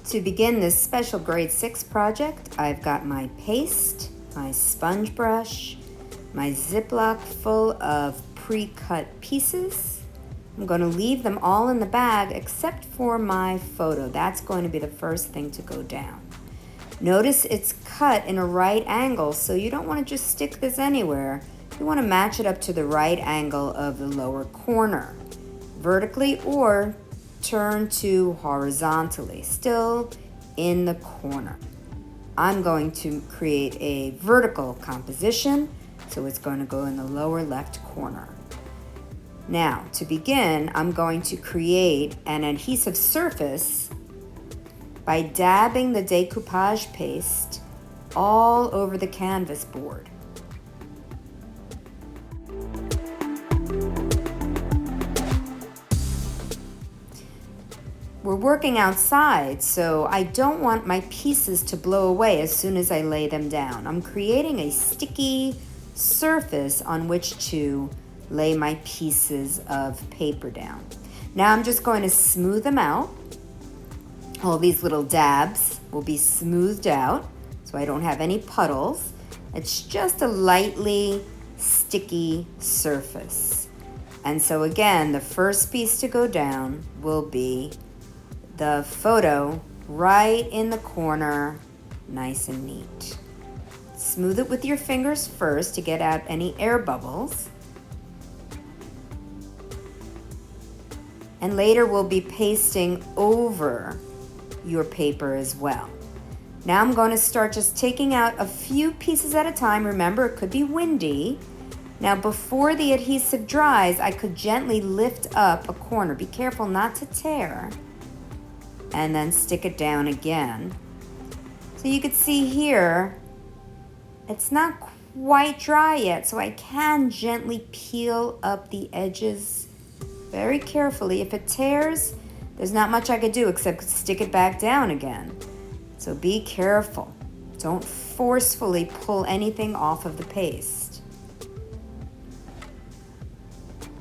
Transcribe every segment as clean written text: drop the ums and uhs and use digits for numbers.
To begin this special grade 6 project, I've got my paste, my sponge brush, my Ziploc full of pre-cut pieces. I'm going to leave them all in the bag except for my photo. That's going to be the first thing to go down. Notice it's cut in a right angle, so you don't want to just stick this anywhere. You want to match it up to the right angle of the lower corner, vertically or turn to horizontally, still in the corner. I'm going to create a vertical composition, so it's going to go in the lower left corner. Now, to begin, I'm going to create an adhesive surface by dabbing the decoupage paste all over the canvas board. We're working outside, so I don't want my pieces to blow away as soon as I lay them down. I'm creating a sticky surface on which to lay my pieces of paper down. Now I'm just going to smooth them out. All these little dabs will be smoothed out so I don't have any puddles. It's just a lightly sticky surface. And so again, the first piece to go down will be the photo right in the corner, nice and neat. Smooth it with your fingers first to get out any air bubbles. And later we'll be pasting over your paper as well. Now I'm going to start just taking out a few pieces at a time. Remember, it could be windy. Now before the adhesive dries, I could gently lift up a corner. Be careful not to tear. And then stick it down again. So you can see here, it's not quite dry yet, so I can gently peel up the edges very carefully. If it tears, there's not much I could do except stick it back down again. So be careful. Don't forcefully pull anything off of the paste.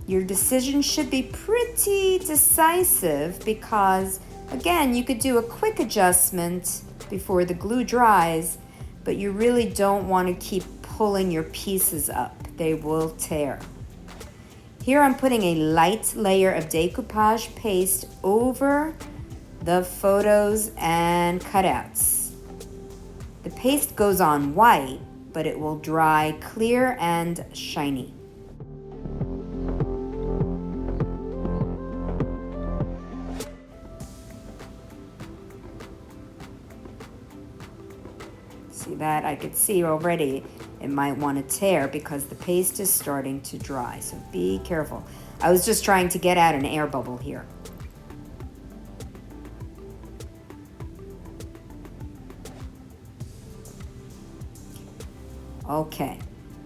Your decision should be pretty decisive because, again, you could do a quick adjustment before the glue dries, but you really don't want to keep pulling your pieces up. They will tear. Here I'm putting a light layer of decoupage paste over the photos and cutouts. The paste goes on white, but it will dry clear and shiny. See that? I could see already it might want to tear because the paste is starting to dry, so be careful. I was just trying to get out an air bubble here. Okay,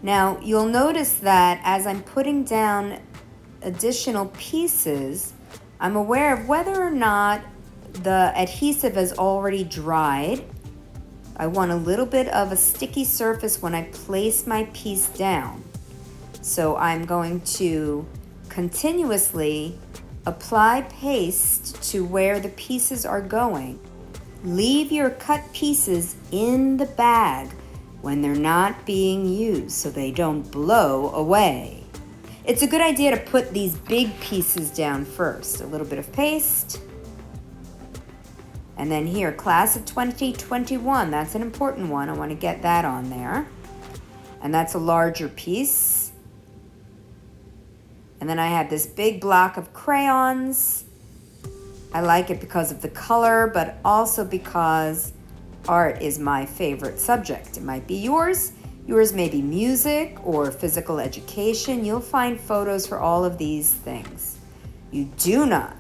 now you'll notice that as I'm putting down additional pieces, I'm aware of whether or not the adhesive has already dried. I want a little bit of a sticky surface when I place my piece down. So I'm going to continuously apply paste to where the pieces are going. Leave your cut pieces in the bag when they're not being used so they don't blow away. It's a good idea to put these big pieces down first. A little bit of paste. And then here, class of 2021, that's an important one. I want to get that on there. And that's a larger piece. And then I have this big block of crayons. I like it because of the color, but also because art is my favorite subject. It might be yours. Yours may be music or physical education. You'll find photos for all of these things. You do not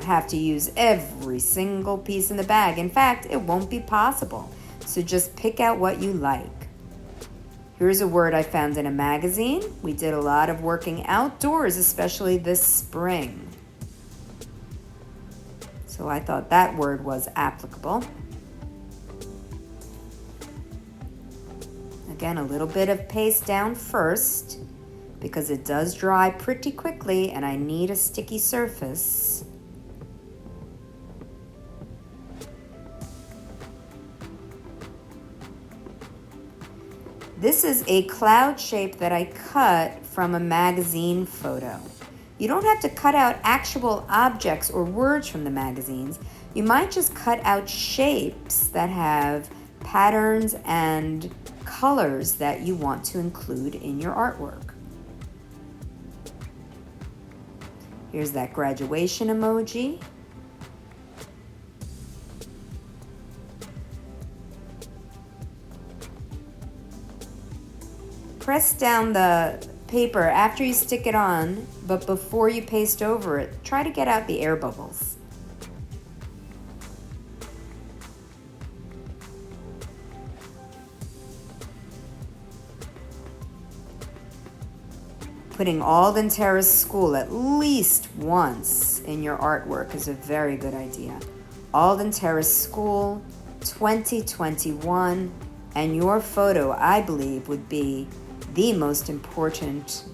have to use every single piece in the bag. In fact, it won't be possible. So just pick out what you like. Here's a word I found in a magazine. We did a lot of working outdoors, especially this spring. So I thought that word was applicable. Again, a little bit of paste down first because it does dry pretty quickly and I need a sticky surface. This is a cloud shape that I cut from a magazine photo. You don't have to cut out actual objects or words from the magazines. You might just cut out shapes that have patterns and colors that you want to include in your artwork. Here's that graduation emoji. Press down the paper after you stick it on, but before you paste over it, try to get out the air bubbles. Putting Alden Terrace School at least once in your artwork is a very good idea. Alden Terrace School 2021, and your photo, I believe, would be the most important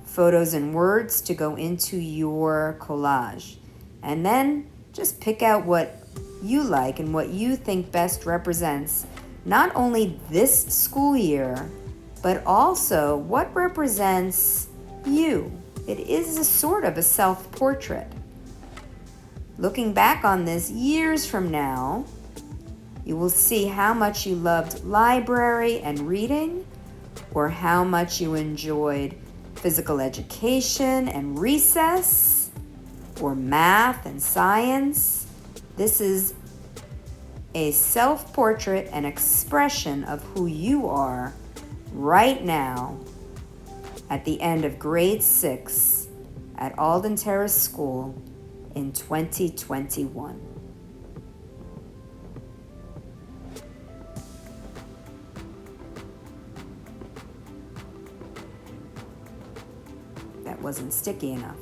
photos and words to go into your collage. And then just pick out what you like and what you think best represents not only this school year, but also what represents you. It is a sort of a self-portrait. Looking back on this years from now, you will see how much you loved library and reading, or how much you enjoyed physical education and recess, or math and science. This is a self-portrait and expression of who you are right now at the end of grade 6 at Alden Terrace School in 2021. That wasn't sticky enough.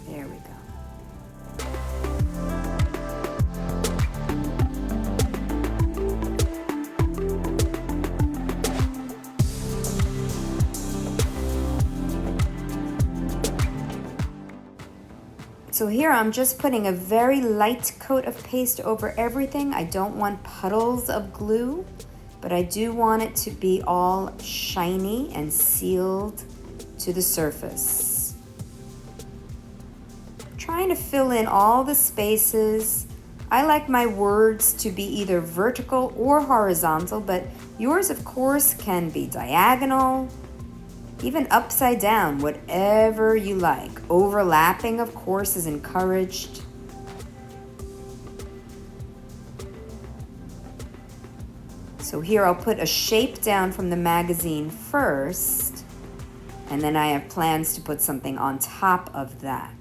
There we go. So here I'm just putting a very light coat of paste over everything. I don't want puddles of glue, but I do want it to be all shiny and sealed to the surface. Trying to fill in all the spaces. I like my words to be either vertical or horizontal, but yours of course can be diagonal, even upside down, whatever you like. Overlapping, of course, is encouraged. So here I'll put a shape down from the magazine first, and then I have plans to put something on top of that.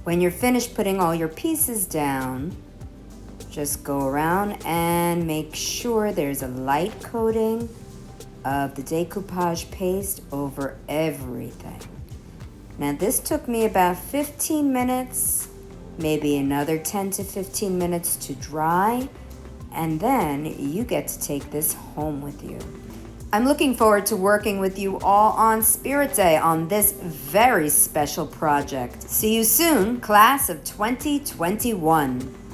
When you're finished putting all your pieces down, just go around and make sure there's a light coating of the decoupage paste over everything. Now this took me about 15 minutes, maybe another 10 to 15 minutes to dry, and then you get to take this home with you. I'm looking forward to working with you all on Spirit Day on this very special project. See you soon, class of 2021.